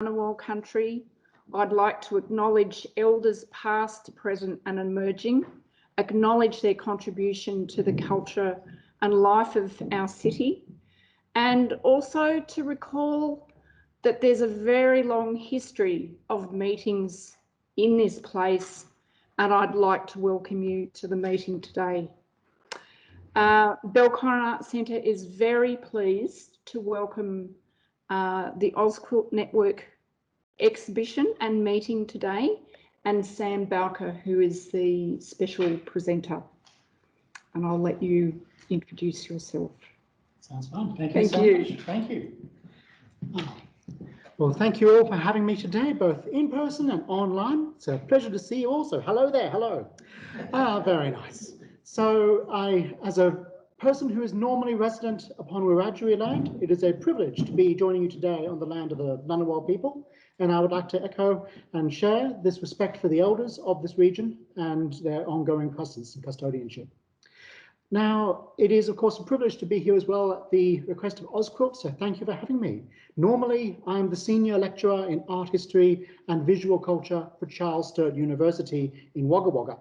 Ngunnawal country, I'd like to acknowledge elders past, present and emerging, acknowledge their contribution to the culture and life of our city, and also to recall that there's a very long history of meetings in this place, and I'd like to welcome you to the meeting today. Belco Arts Centre is very pleased to welcome the Ozquilt Network exhibition and meeting today, and Sam Bowker, who is the special presenter. And I'll let you introduce yourself. Sounds fun. Thank you so much. Thank you. Well, thank you all for having me today, both in person and online. It's a pleasure to see you also. Hello there. Hello. Very nice. So as a person who is normally resident upon Wiradjuri land, it is a privilege to be joining you today on the land of the Ngunnawal people. And I would like to echo and share this respect for the elders of this region and their ongoing presence and custodianship. Now, it is, of course, a privilege to be here as well at the request of Ozquilt, so thank you for having me. Normally, I'm the senior lecturer in art history and visual culture for Charles Sturt University in Wagga Wagga,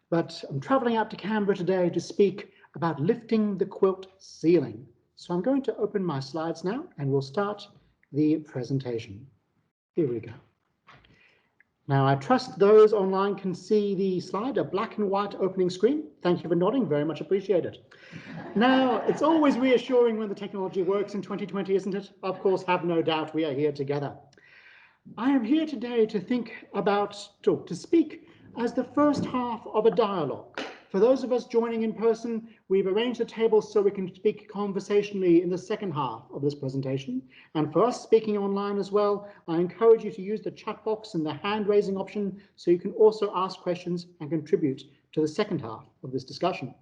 but I'm travelling out to Canberra today to speak about lifting the quilt ceiling. So I'm going to open my slides now and we'll start the presentation. Here we go. Now, I trust those online can see the slide, a black and white opening screen. Thank you for nodding, very much appreciated. Now, it's always reassuring when the technology works in 2020, isn't it? Of course, have no doubt we are here together. I am here today to speak as the first half of a dialogue. For those of us joining in person, we've arranged the tables so we can speak conversationally in the second half of this presentation. And for us speaking online as well, I encourage you to use the chat box and the hand raising option so you can also ask questions and contribute to the second half of this discussion.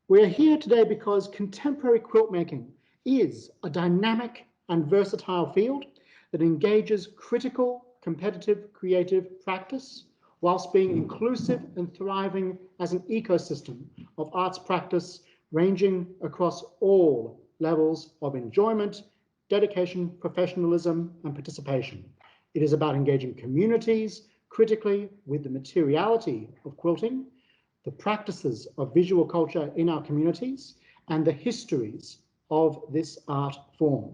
We're here today because contemporary quilt making is a dynamic and versatile field that engages critical, competitive, creative practice, whilst being inclusive and thriving as an ecosystem of arts practice ranging across all levels of enjoyment, dedication, professionalism, and participation. It is about engaging communities critically with the materiality of quilting, the practices of visual culture in our communities, and the histories of this art form.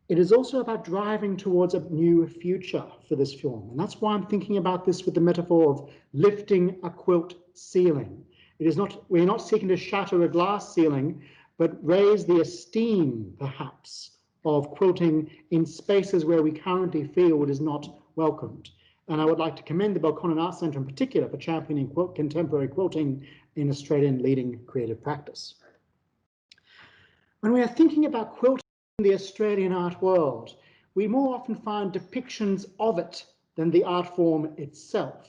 It is also about driving towards a new future for this film. And that's why I'm thinking about this with the metaphor of lifting a quilt ceiling. We're not seeking to shatter a glass ceiling, but raise the esteem, perhaps, of quilting in spaces where we currently feel it is not welcomed. And I would like to commend the Belco Arts Centre in particular for championing contemporary quilting in Australian leading creative practice. When we are thinking about quilting in the Australian art world, we more often find depictions of it than the art form itself.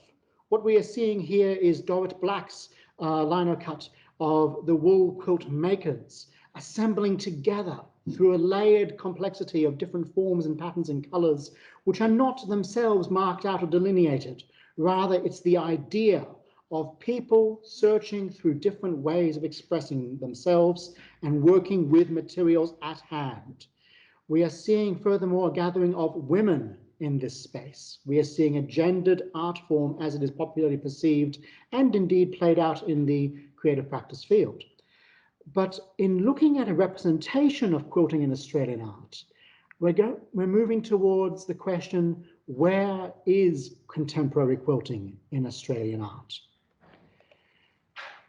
What we are seeing here is Dorrit Black's lino cut of the wool quilt makers assembling together through a layered complexity of different forms and patterns and colours, which are not themselves marked out or delineated. Rather, it's the idea of people searching through different ways of expressing themselves and working with materials at hand. We are seeing, furthermore, a gathering of women in this space. We are seeing a gendered art form as it is popularly perceived and indeed played out in the creative practice field. But in looking at a representation of quilting in Australian art, we're moving towards the question, where is contemporary quilting in Australian art?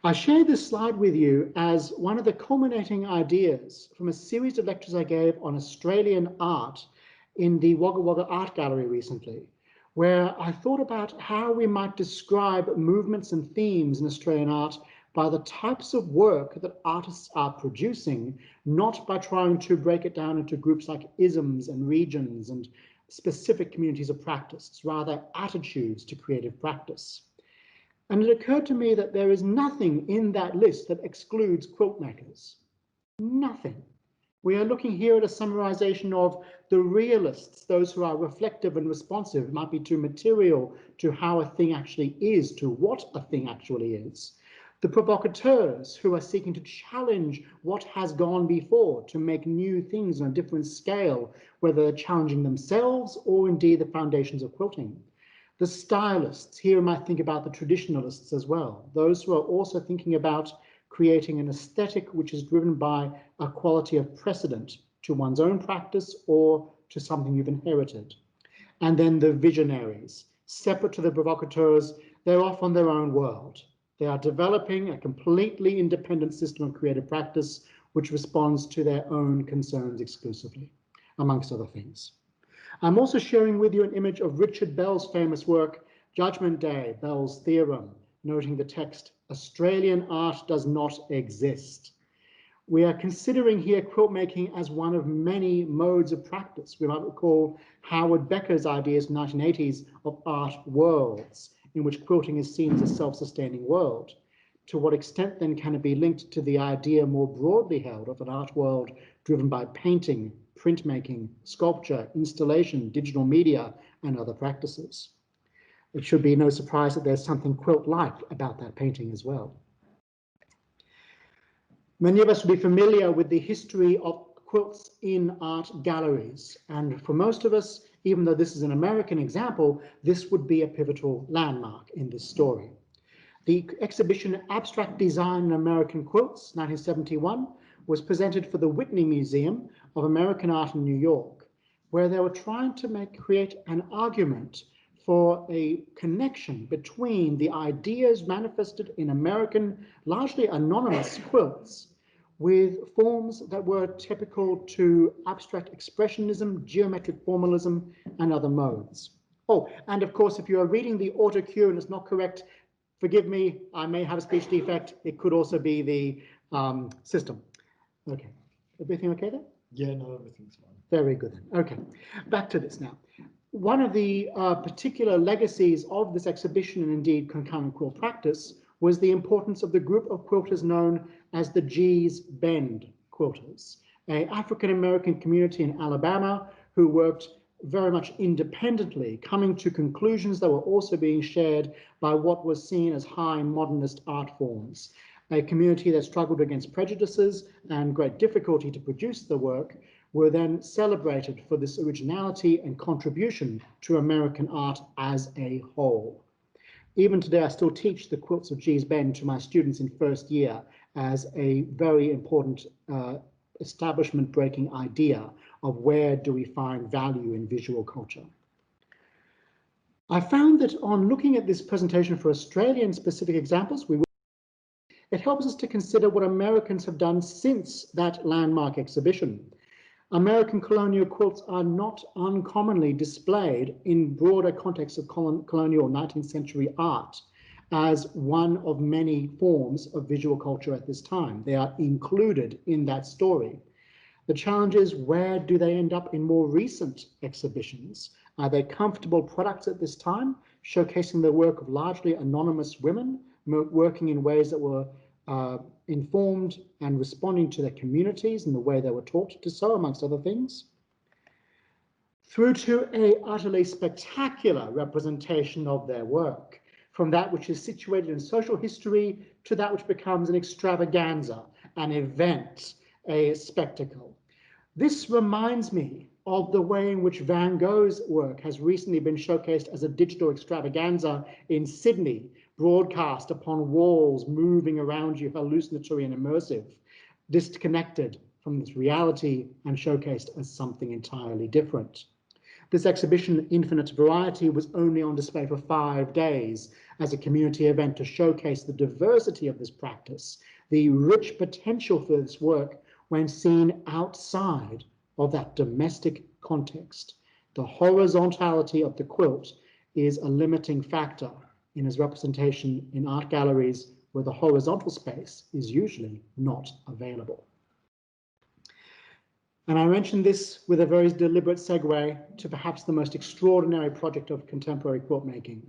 I share this slide with you as one of the culminating ideas from a series of lectures I gave on Australian art in the Wagga Wagga Art Gallery recently, where I thought about how we might describe movements and themes in Australian art by the types of work that artists are producing, not by trying to break it down into groups like isms and regions and specific communities of practice. It's rather attitudes to creative practice. And it occurred to me that there is nothing in that list that excludes quilt makers. Nothing. We are looking here at a summarization of the realists, those who are reflective and responsive. It might be too material to how a thing actually is, to what a thing actually is. The provocateurs who are seeking to challenge what has gone before, to make new things on a different scale, whether they're challenging themselves or indeed the foundations of quilting. The stylists, here I might think about the traditionalists as well, those who are also thinking about creating an aesthetic which is driven by a quality of precedent to one's own practice or to something you've inherited. And then the visionaries, separate to the provocateurs, they're off on their own world. They are developing a completely independent system of creative practice which responds to their own concerns exclusively, amongst other things. I'm also sharing with you an image of Richard Bell's famous work, Judgment Day, Bell's Theorem, noting the text, "Australian art does not exist." We are considering here quilt making as one of many modes of practice. We might recall Howard Becker's ideas in the 1980s of art worlds, in which quilting is seen as a self-sustaining world. To what extent then can it be linked to the idea more broadly held of an art world driven by painting, printmaking, sculpture, installation, digital media, and other practices? It should be no surprise that there's something quilt-like about that painting as well. Many of us will be familiar with the history of quilts in art galleries. And for most of us, even though this is an American example, this would be a pivotal landmark in this story. The exhibition Abstract Design in American Quilts, 1971, was presented for the Whitney Museum of American Art in New York, where they were trying to create an argument for a connection between the ideas manifested in American, largely anonymous quilts with forms that were typical to abstract expressionism, geometric formalism, and other modes. Oh, and of course, if you are reading the auto cue and it's not correct, forgive me, I may have a speech defect. It could also be the system. Okay, everything okay there? Yeah, no, everything's fine. Very good then. Okay, back to this now. One of the particular legacies of this exhibition and indeed concurrent quilt practice was the importance of the group of quilters known as the Gee's Bend quilters, an African-American community in Alabama who worked very much independently, coming to conclusions that were also being shared by what was seen as high modernist art forms. A community that struggled against prejudices and great difficulty to produce the work were then celebrated for this originality and contribution to American art as a whole. Even today, I still teach the quilts of Gee's Bend to my students in first year as a very important establishment-breaking idea of where do we find value in visual culture. I found that on looking at this presentation for Australian specific examples, it helps us to consider what Americans have done since that landmark exhibition. American colonial quilts are not uncommonly displayed in broader contexts of colonial 19th century art as one of many forms of visual culture at this time. They are included in that story. The challenge is, where do they end up in more recent exhibitions? Are they comfortable products at this time, showcasing the work of largely anonymous women, working in ways that were informed and responding to their communities in the way they were taught to so, amongst other things, through to a utterly spectacular representation of their work, from that which is situated in social history to that which becomes an extravaganza, an event, a spectacle. This reminds me of the way in which Van Gogh's work has recently been showcased as a digital extravaganza in Sydney, broadcast upon walls moving around you, hallucinatory and immersive, disconnected from this reality and showcased as something entirely different. This exhibition, Infinite Variety, was only on display for 5 days as a community event to showcase the diversity of this practice, the rich potential for this work when seen outside of that domestic context. The horizontality of the quilt is a limiting factor in its representation in art galleries where the horizontal space is usually not available. And I mentioned this with a very deliberate segue to perhaps the most extraordinary project of contemporary quilt making,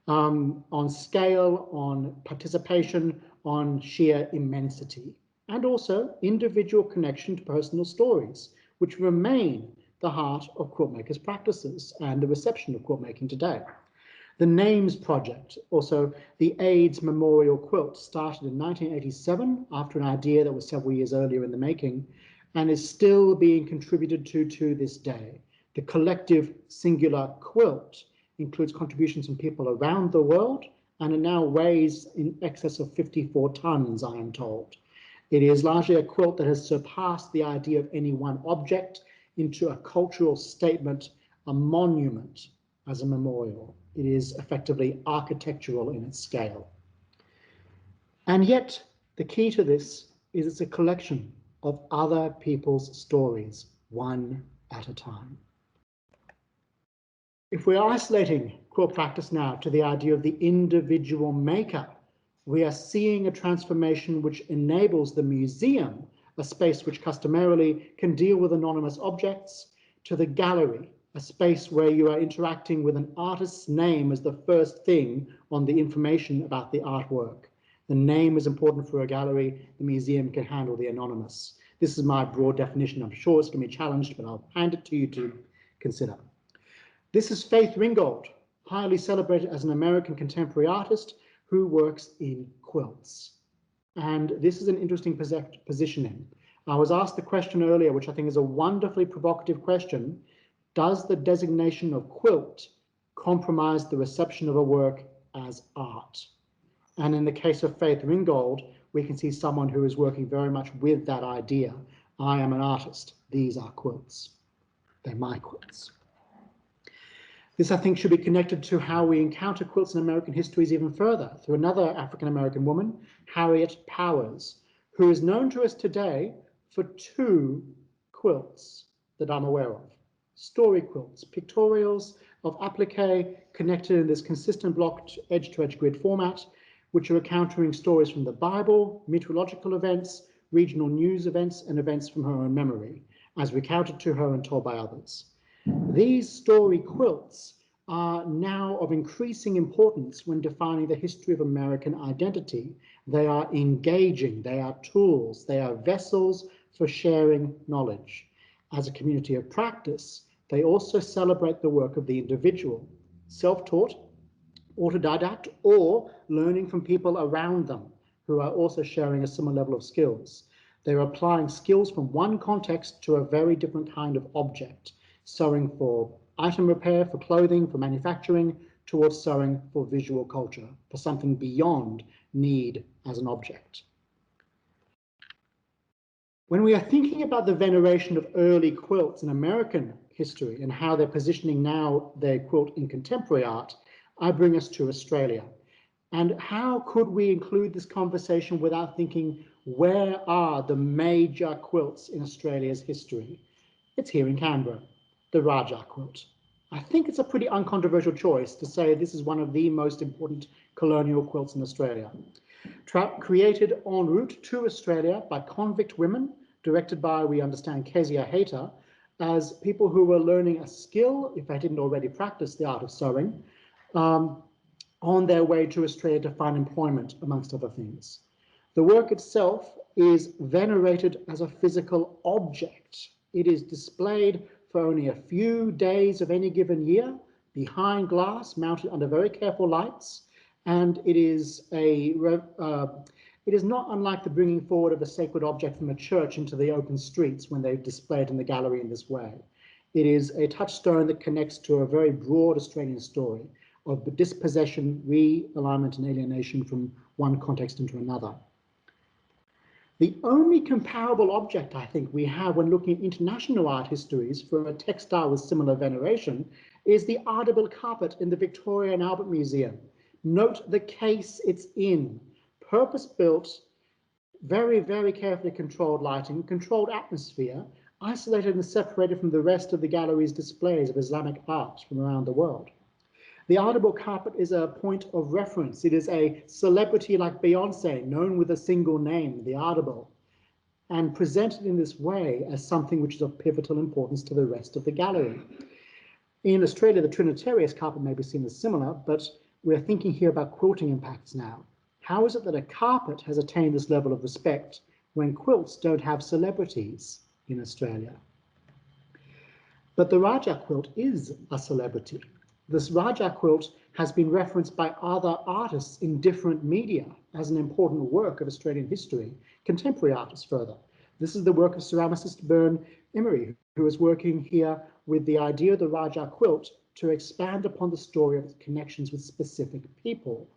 on scale, on participation, on sheer immensity, and also individual connection to personal stories, which remain the heart of quilt makers' practices and the reception of quilt making today. The Names Project, also the AIDS Memorial Quilt, started in 1987 after an idea that was several years earlier in the making, and is still being contributed to this day. The collective singular quilt includes contributions from people around the world, and it now weighs in excess of 54 tons, I am told. It is largely a quilt that has surpassed the idea of any one object into a cultural statement, a monument as a memorial. It is effectively architectural in its scale. And yet, the key to this is it's a collection of other people's stories, one at a time. If we're isolating quilt practice now to the idea of the individual maker, we are seeing a transformation which enables the museum, a space which customarily can deal with anonymous objects, to the gallery, a space where you are interacting with an artist's name as the first thing on the information about the artwork. The name is important for a gallery. The museum can handle the anonymous. This is my broad definition. I'm sure it's going to be challenged, but I'll hand it to you to consider. This is Faith Ringgold, highly celebrated as an American contemporary artist who works in quilts. And this is an interesting positioning. I was asked the question earlier, which I think is a wonderfully provocative question. Does the designation of quilt compromise the reception of a work as art? And in the case of Faith Ringgold, we can see someone who is working very much with that idea. I am an artist. These are quilts. They're my quilts. This, I think, should be connected to how we encounter quilts in American histories even further, through another African-American woman, Harriet Powers, who is known to us today for two quilts that I'm aware of. Story quilts, pictorials of applique connected in this consistent blocked edge-to-edge grid format, which are encountering stories from the Bible, meteorological events, regional news events, and events from her own memory, as recounted to her and told by others. These story quilts are now of increasing importance when defining the history of American identity. They are engaging, they are tools, they are vessels for sharing knowledge. As a community of practice, they also celebrate the work of the individual, self-taught, autodidact, or learning from people around them who are also sharing a similar level of skills. They're applying skills from one context to a very different kind of object, sewing for item repair, for clothing, for manufacturing, towards sewing for visual culture, for something beyond need as an object. When we are thinking about the veneration of early quilts in American history and how they're positioning now their quilt in contemporary art, I bring us to Australia. And how could we include this conversation without thinking, where are the major quilts in Australia's history? It's here in Canberra, the Raja Quilt. I think it's a pretty uncontroversial choice to say this is one of the most important colonial quilts in Australia. Created en route to Australia by convict women, directed by, we understand, Kezia Hayter, as people who were learning a skill, if they didn't already practice the art of sewing, on their way to Australia to find employment, amongst other things. The work itself is venerated as a physical object. It is displayed for only a few days of any given year, behind glass, mounted under very careful lights, and it is not unlike the bringing forward of a sacred object from a church into the open streets when they're displayed in the gallery in this way. It is a touchstone that connects to a very broad Australian story of the dispossession, realignment, and alienation from one context into another. The only comparable object I think we have when looking at international art histories for a textile with similar veneration is the Audible Carpet in the Victoria and Albert Museum. Note the case it's in. Purpose-built, very, very carefully controlled lighting, controlled atmosphere, isolated and separated from the rest of the gallery's displays of Islamic art from around the world. The Audible Carpet is a point of reference. It is a celebrity like Beyonce, known with a single name, the Audible, and presented in this way as something which is of pivotal importance to the rest of the gallery. In Australia, the Trinitarius carpet may be seen as similar, but we're thinking here about quilting impacts now. How is it that a carpet has attained this level of respect when quilts don't have celebrities in Australia? But the Raja quilt is a celebrity. This Raja quilt has been referenced by other artists in different media as an important work of Australian history, contemporary artists further. This is the work of ceramicist Byrne Emery, who is working here with the idea of the Raja quilt to expand upon the story of its connections with specific people,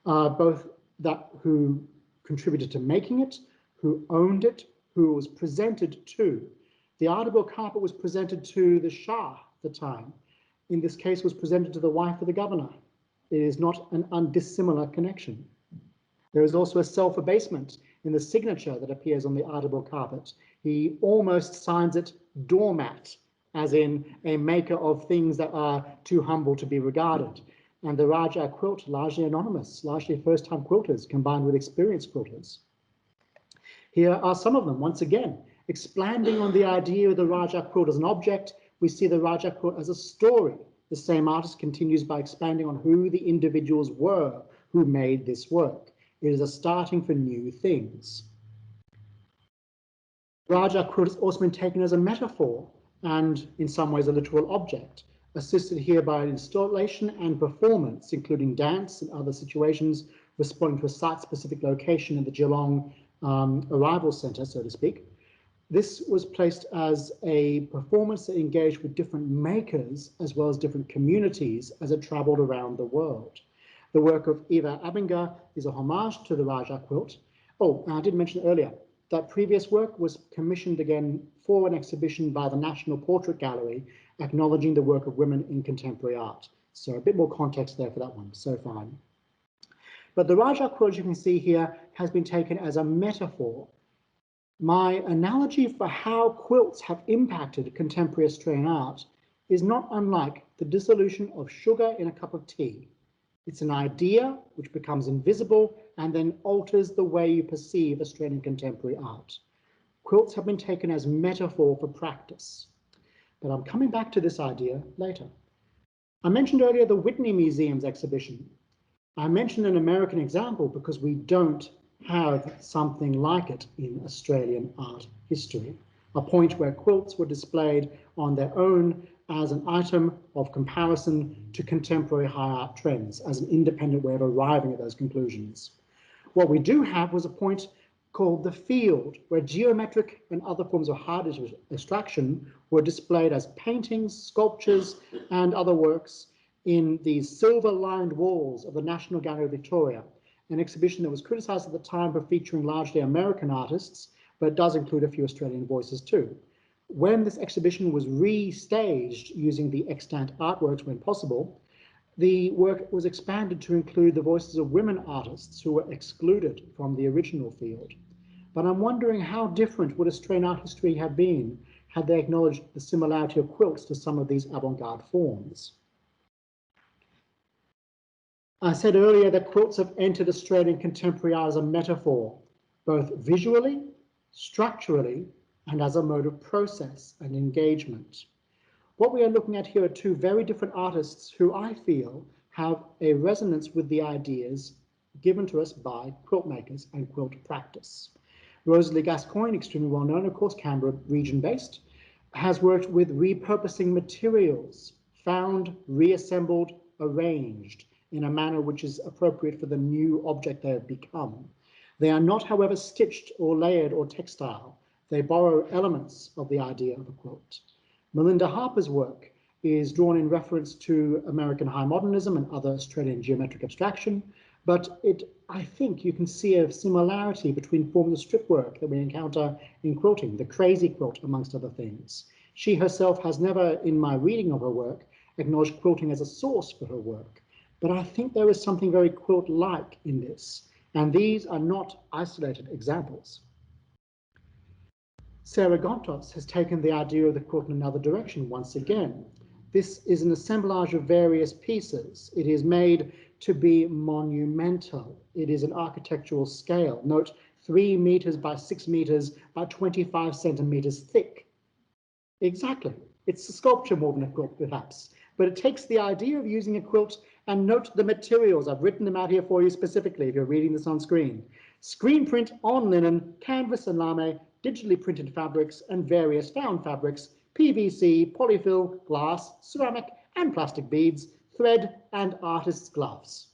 both that who contributed to making it, who owned it, who it was presented to. The Audible Carpet was presented to the Shah at the time. In this case, was presented to the wife of the governor. It is not an undissimilar connection. There is also a self-abasement in the signature that appears on the Audible Carpet. He almost signs it doormat, as in a maker of things that are too humble to be regarded. And the Raja quilt, largely anonymous, largely first-time quilters combined with experienced quilters. Here are some of them, once again, expanding on the idea of the Raja quilt as an object. We see the Raja quilt as a story. The same artist continues by expanding on who the individuals were who made this work. It is a starting for new things. Raja quilt has also been taken as a metaphor and in some ways a literal object, assisted here by an installation and performance, including dance and other situations responding to a site-specific location in the Geelong arrival centre, so to speak. This was placed as a performance that engaged with different makers as well as different communities as it travelled around the world. The work of Eva Abinger is a homage to the Raja quilt. Oh, and I did mention earlier that previous work was commissioned again for an exhibition by the National Portrait Gallery, acknowledging the work of women in contemporary art. So a bit more context there for that one, so fine. But the Raja quilt, you can see here, has been taken as a metaphor. My analogy for how quilts have impacted contemporary Australian art is not unlike the dissolution of sugar in a cup of tea. It's an idea which becomes invisible and then alters the way you perceive Australian contemporary art. Quilts have been taken as metaphor for practice, but I'm coming back to this idea later. I mentioned earlier the Whitney Museum's exhibition. I mentioned an American example because we don't have something like it in Australian art history, a point where quilts were displayed on their own as an item of comparison to contemporary high art trends, as an independent way of arriving at those conclusions. What we do have was a point called the field, where geometric and other forms of hard abstraction were displayed as paintings, sculptures, and other works in these silver-lined walls of the National Gallery of Victoria, an exhibition that was criticised at the time for featuring largely American artists, but does include a few Australian voices too. When this exhibition was restaged using the extant artworks when possible, the work was expanded to include the voices of women artists who were excluded from the original field. But I'm wondering how different would Australian art history have been had they acknowledged the similarity of quilts to some of these avant-garde forms. I said earlier that quilts have entered Australian contemporary art as a metaphor, both visually, structurally, and as a mode of process and engagement. What we are looking at here are two very different artists who I feel have a resonance with the ideas given to us by quilt makers and quilt practice. Rosalie Gascoigne, extremely well known, of course, Canberra region based, has worked with repurposing materials, found, reassembled, arranged in a manner which is appropriate for the new object they have become. They are not, however, stitched or layered or textile. They borrow elements of the idea of a quilt. Melinda Harper's work is drawn in reference to American high modernism and other Australian geometric abstraction, but I think you can see a similarity between forms of strip work that we encounter in quilting, the crazy quilt amongst other things. She herself has never, in my reading of her work, acknowledged quilting as a source for her work, but I think there is something very quilt-like in this, and these are not isolated examples. Sarah Gontos has taken the idea of the quilt in another direction once again. This is an assemblage of various pieces. It is made to be monumental. It is an architectural scale. Note 3 meters by 6 meters by 25 centimeters thick. Exactly. It's a sculpture more than a quilt, perhaps. But it takes the idea of using a quilt and note the materials. I've written them out here for you specifically if you're reading this on screen. Screen print on linen, canvas and lame, digitally printed fabrics and various found fabrics, PVC, polyfill, glass, ceramic and plastic beads, thread, and artist's gloves.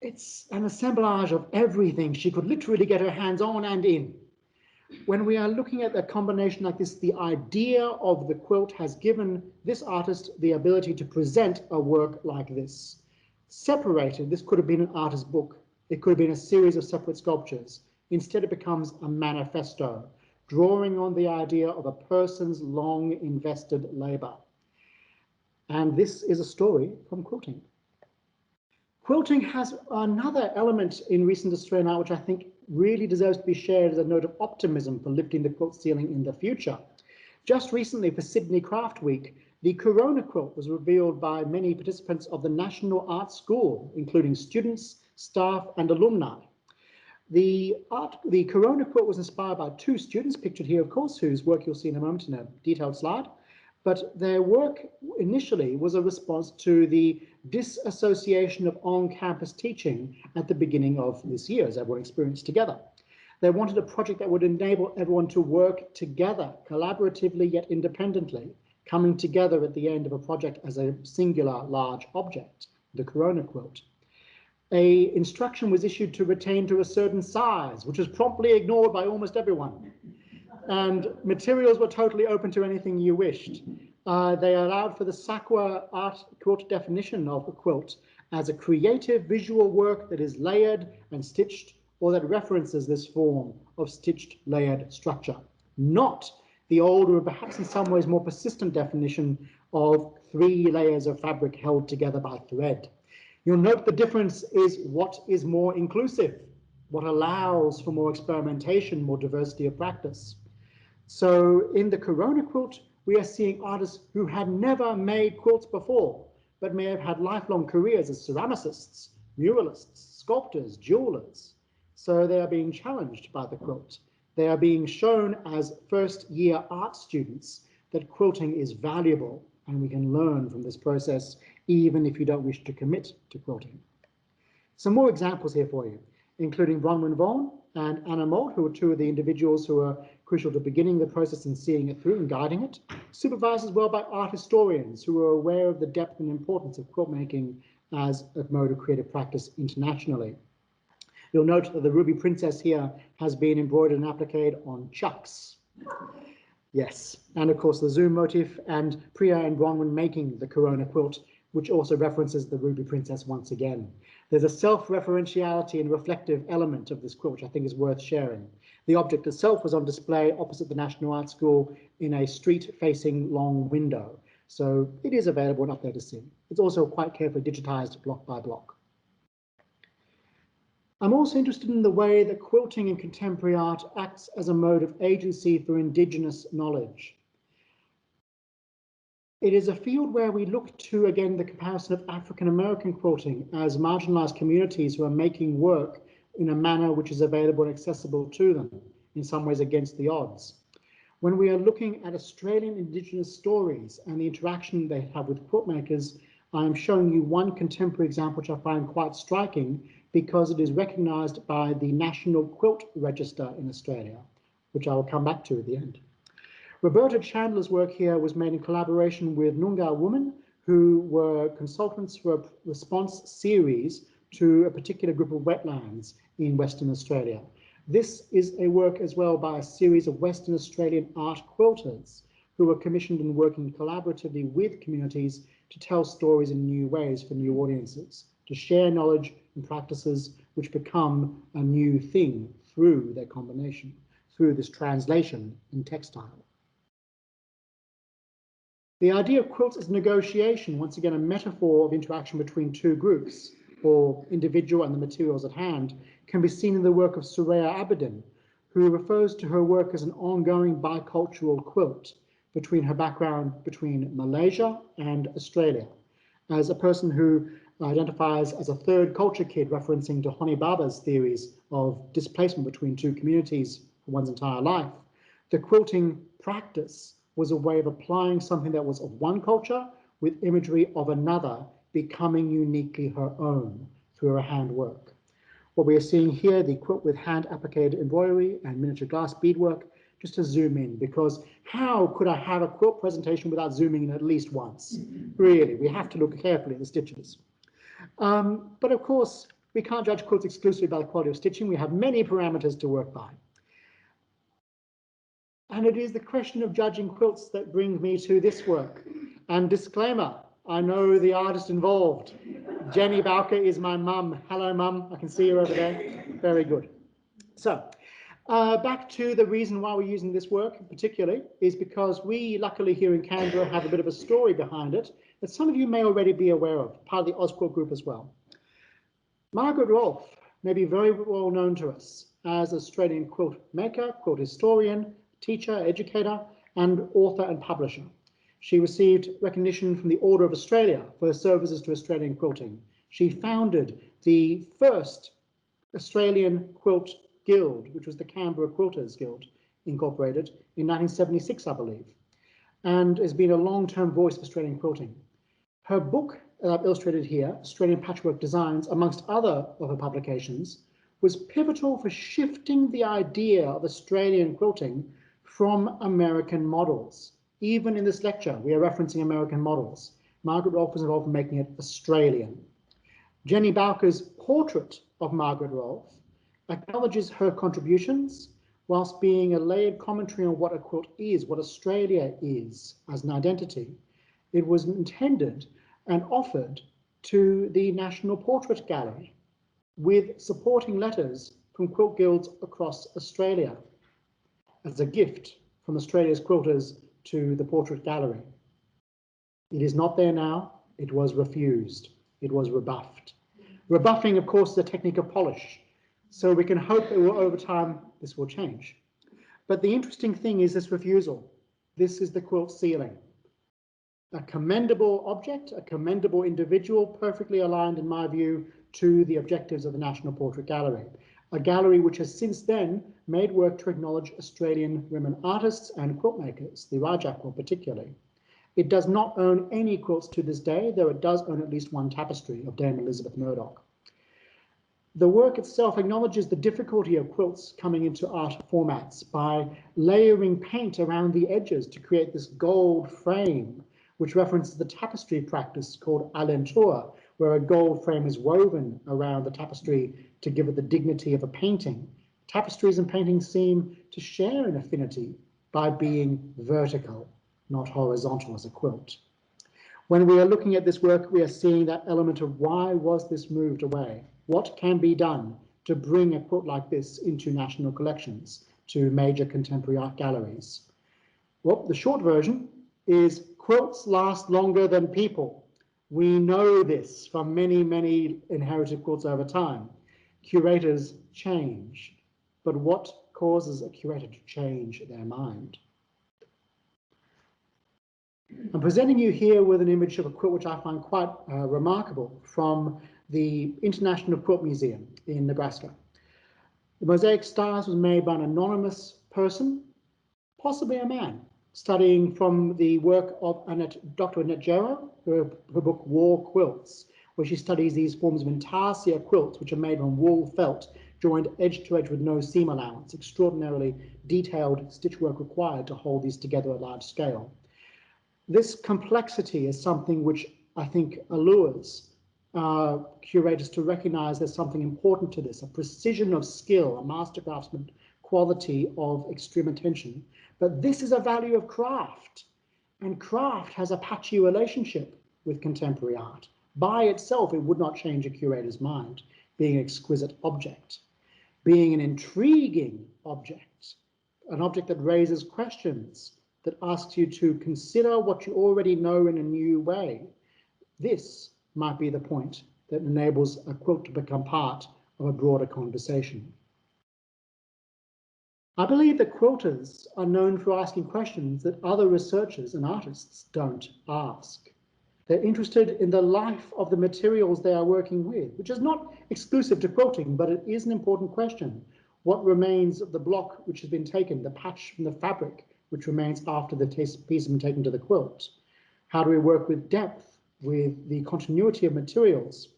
It's an assemblage of everything she could literally get her hands on and in. When we are looking at a combination like this, the idea of the quilt has given this artist the ability to present a work like this. Separated, this could have been an artist's book. It could have been a series of separate sculptures. Instead, it becomes a manifesto, drawing on the idea of a person's long invested labor. And this is a story from quilting. Quilting has another element in recent Australian art which I think really deserves to be shared as a note of optimism for lifting the quilt ceiling in the future. Just recently for Sydney Craft Week, the Corona Quilt was revealed by many participants of the National Art School, including students, staff and alumni. The Corona Quilt was inspired by two students, pictured here of course, whose work you'll see in a moment in a detailed slide. But their work initially was a response to the disassociation of on-campus teaching at the beginning of this year, as everyone experienced together. They wanted a project that would enable everyone to work together, collaboratively yet independently, coming together at the end of a project as a singular large object, the Corona Quilt. An instruction was issued to retain to a certain size, which was promptly ignored by almost everyone. And materials were totally open to anything you wished. They allowed for the Sakwa art quilt definition of a quilt as a creative visual work that is layered and stitched, or that references this form of stitched layered structure, not the older, perhaps in some ways more persistent definition of 3 layers of fabric held together by thread. You'll note the difference is what is more inclusive, what allows for more experimentation, more diversity of practice. So in the Corona Quilt, we are seeing artists who had never made quilts before, but may have had lifelong careers as ceramicists, muralists, sculptors, jewelers. So they are being challenged by the quilt. They are being shown as first-year art students that quilting is valuable and we can learn from this process, even if you don't wish to commit to quilting. Some more examples here for you, including Bronwyn Vaughan and Anna Mould, who are two of the individuals who are crucial to beginning the process and seeing it through and guiding it, supervised as well by art historians who are aware of the depth and importance of quilt making as a mode of creative practice internationally. You'll note that the Ruby Princess here has been embroidered and appliqued on chucks. Yes, and of course the zoom motif and Priya and Bronwyn making the Corona Quilt, which also references the Ruby Princess once again. There's a self-referentiality and reflective element of this quilt, which I think is worth sharing. The object itself was on display opposite the National Art School in a street-facing long window, so it is available and up there to see. It's also quite carefully digitized block by block. I'm also interested in the way that quilting and contemporary art acts as a mode of agency for Indigenous knowledge. It is a field where we look to, again, the comparison of African American quilting as marginalized communities who are making work in a manner which is available and accessible to them, in some ways against the odds. When we are looking at Australian Indigenous stories and the interaction they have with quilt makers, I'm showing you one contemporary example which I find quite striking because it is recognised by the National Quilt Register in Australia, which I will come back to at the end. Roberta Chandler's work here was made in collaboration with Noongar women who were consultants for a response series to a particular group of wetlands in Western Australia. This is a work as well by a series of Western Australian art quilters who were commissioned and working collaboratively with communities to tell stories in new ways for new audiences, to share knowledge and practices which become a new thing through their combination, through this translation in textile. The idea of quilts as negotiation, once again a metaphor of interaction between two groups, or individual and the materials at hand, can be seen in the work of Soraya Abedin, who refers to her work as an ongoing bicultural quilt between her background between Malaysia and Australia, as a person who identifies as a third culture kid, referencing to Honi Baba's theories of displacement between two communities for one's entire life. The quilting practice was a way of applying something that was of one culture with imagery of another, becoming uniquely her own through her handwork. What we are seeing here, the quilt with hand appliqued embroidery and miniature glass beadwork, just to zoom in, because how could I have a quilt presentation without zooming in at least once? Really, we have to look carefully at the stitches. But of course, we can't judge quilts exclusively by the quality of stitching. We have many parameters to work by. And it is the question of judging quilts that brings me to this work. And disclaimer, I know the artist involved. Jenny Bowker is my mum. Hello, mum. I can see her over there. Very good. So, back to the reason why we're using this work particularly is because we, luckily here in Canberra, have a bit of a story behind it that some of you may already be aware of, part of the Ozquilt group as well. Margaret Rolfe may be very well known to us as an Australian quilt maker, quilt historian, teacher, educator, and author and publisher. She received recognition from the Order of Australia for her services to Australian quilting. She founded the first Australian Quilt Guild, which was the Canberra Quilters Guild, Incorporated, in 1976, I believe, and has been a long-term voice of Australian quilting. Her book, illustrated here, Australian Patchwork Designs, amongst other of her publications, was pivotal for shifting the idea of Australian quilting from American models. Even in this lecture, we are referencing American models. Margaret Rolfe was involved in making it Australian. Jenny Bowker's portrait of Margaret Rolfe acknowledges her contributions whilst being a layered commentary on what a quilt is, what Australia is as an identity. It was intended and offered to the National Portrait Gallery with supporting letters from quilt guilds across Australia as a gift from Australia's quilters to the Portrait Gallery. It is not there now. It was refused. It was rebuffed. Rebuffing, of course, is a technique of polish. So we can hope that over time this will change. But the interesting thing is this refusal. This is the quilt ceiling. A commendable object, a commendable individual, perfectly aligned, in my view, to the objectives of the National Portrait Gallery. A gallery which has since then made work to acknowledge Australian women artists and quilt makers, the Raja Quilt particularly. It does not own any quilts to this day, though it does own at least one tapestry of Dame Elizabeth Murdoch. The work itself acknowledges the difficulty of quilts coming into art formats by layering paint around the edges to create this gold frame, which references the tapestry practice called alentour, where a gold frame is woven around the tapestry to give it the dignity of a painting. Tapestries and paintings seem to share an affinity by being vertical, not horizontal as a quilt. When we are looking at this work, we are seeing that element of why was this moved away? What can be done to bring a quilt like this into national collections, to major contemporary art galleries? Well, the short version is quilts last longer than people. We know this from many, many inherited quilts over time. Curators change, but what causes a curator to change their mind? I'm presenting you here with an image of a quilt which I find quite remarkable from the International Quilt Museum in Nebraska. The mosaic stars was made by an anonymous person, possibly a man, studying from the work of Dr. Annette Jarrow, her book War Quilts, where she studies these forms of intarsia quilts, which are made from wool felt, joined edge to edge with no seam allowance, extraordinarily detailed stitch work required to hold these together at large scale. This complexity is something which I think allures curators to recognize there's something important to this, a precision of skill, a master craftsman quality of extreme attention. But this is a value of craft, and craft has a patchy relationship with contemporary art. By itself, it would not change a curator's mind, being an exquisite object, being an intriguing object, an object that raises questions, that asks you to consider what you already know in a new way. This might be the point that enables a quilt to become part of a broader conversation. I believe that quilters are known for asking questions that other researchers and artists don't ask. They're interested in the life of the materials they are working with, which is not exclusive to quilting, but it is an important question. What remains of the block which has been taken, the patch from the fabric, which remains after the piece has been taken to the quilt? How do we work with depth, with the continuity of materials?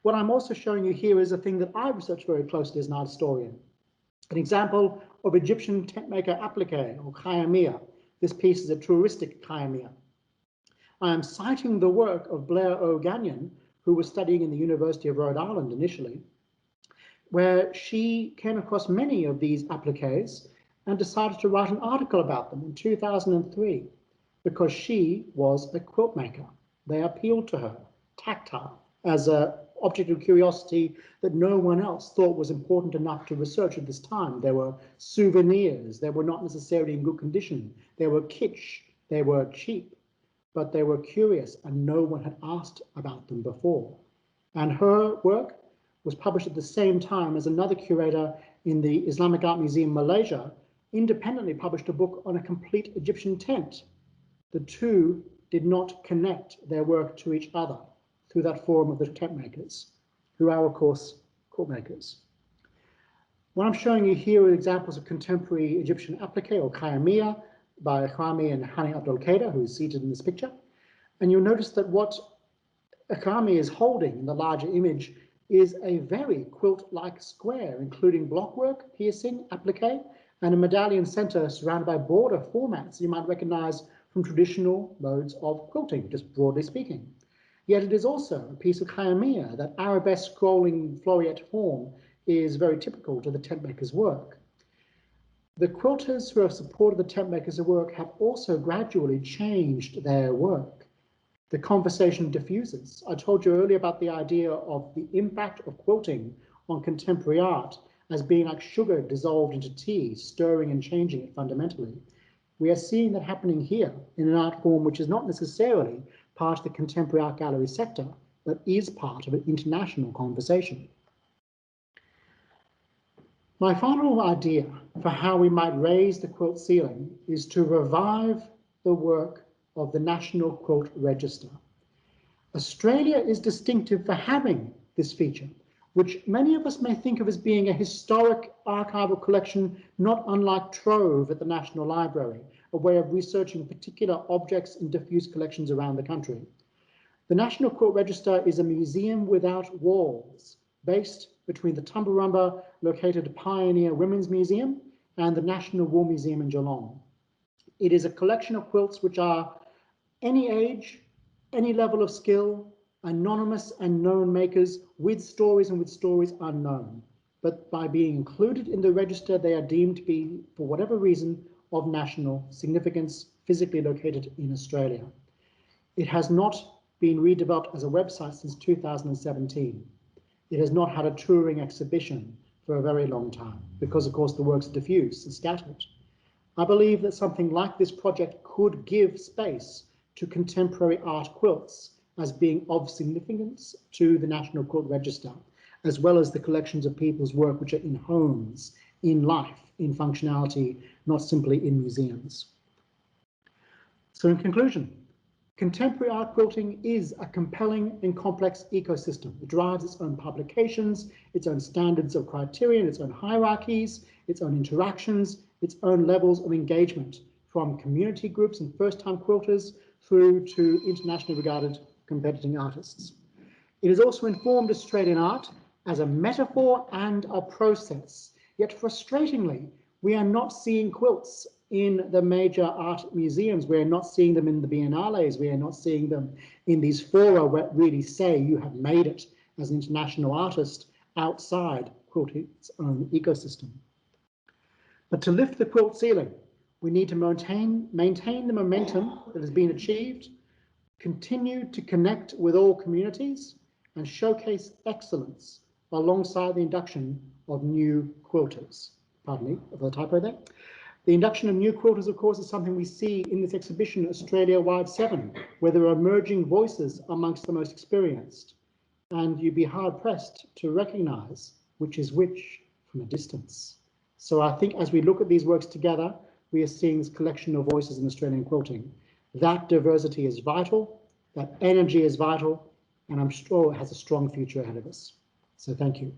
What I'm also showing you here is a thing that I research very closely as an art historian. An example of Egyptian tent maker applique or kayamia. This piece is a touristic kayamia. I am citing the work of Blair O'Gagnon, who was studying in the University of Rhode Island initially, where she came across many of these appliques and decided to write an article about them in 2003 because she was a quilt maker. They appealed to her, tactile, as an object of curiosity that no one else thought was important enough to research at this time. They were souvenirs, they were not necessarily in good condition, they were kitsch, they were cheap, but they were curious and no one had asked about them before. And her work was published at the same time as another curator in the Islamic Art Museum, Malaysia, independently published a book on a complete Egyptian tent. The two did not connect their work to each other through that forum of the tent makers, who are, of course, quilt makers. What I'm showing you here are examples of contemporary Egyptian applique or kayamia by Akrami and Hani Abdul Qadir, who is seated in this picture. And you'll notice that what Akrami is holding in the larger image is a very quilt-like square, including blockwork, piercing, applique, and a medallion center surrounded by border formats you might recognize from traditional modes of quilting, just broadly speaking. Yet it is also a piece of kayamia. That arabesque scrolling floriette form is very typical to the tent maker's work. The quilters who have supported the tent makers' work have also gradually changed their work. The conversation diffuses. I told you earlier about the idea of the impact of quilting on contemporary art as being like sugar dissolved into tea, stirring and changing it fundamentally. We are seeing that happening here in an art form which is not necessarily part of the contemporary art gallery sector, but is part of an international conversation. My final idea for how we might raise the quilt ceiling is to revive the work of the National Quilt Register. Australia is distinctive for having this feature, which many of us may think of as being a historic archival collection not unlike Trove at the National Library, a way of researching particular objects in diffuse collections around the country. The National Quilt Register is a museum without walls, based between the Tumbarumba located Pioneer Women's Museum and the National War Museum in Geelong. It is a collection of quilts which are any age, any level of skill, anonymous and known makers with stories and with stories unknown. But by being included in the register, they are deemed to be, for whatever reason, of national significance, physically located in Australia. It has not been redeveloped as a website since 2017. It has not had a touring exhibition for a very long time because, of course, the work's diffuse and scattered. I believe that something like this project could give space to contemporary art quilts as being of significance to the National Quilt Register, as well as the collections of people's work which are in homes, in life, in functionality, not simply in museums. So in conclusion, contemporary art quilting is a compelling and complex ecosystem. It drives its own publications, its own standards of criterion, its own hierarchies, its own interactions, its own levels of engagement, from community groups and first-time quilters through to internationally regarded competing artists. It has also informed Australian art as a metaphor and a process. Yet frustratingly, we are not seeing quilts in the major art museums. We are not seeing them in the biennales. We are not seeing them in these fora where really say you have made it as an international artist outside quilting's own ecosystem. But to lift the quilt ceiling, we need to maintain the momentum that has been achieved, continue to connect with all communities, and showcase excellence alongside the induction of new quilters. Pardon me for the typo there. The induction of new quilters, of course, is something we see in this exhibition, Australia-wide 7, where there are emerging voices amongst the most experienced. And you'd be hard-pressed to recognise which is which from a distance. So I think as we look at these works together, we are seeing this collection of voices in Australian quilting. That diversity is vital, that energy is vital, and I'm sure it has a strong future ahead of us. So thank you.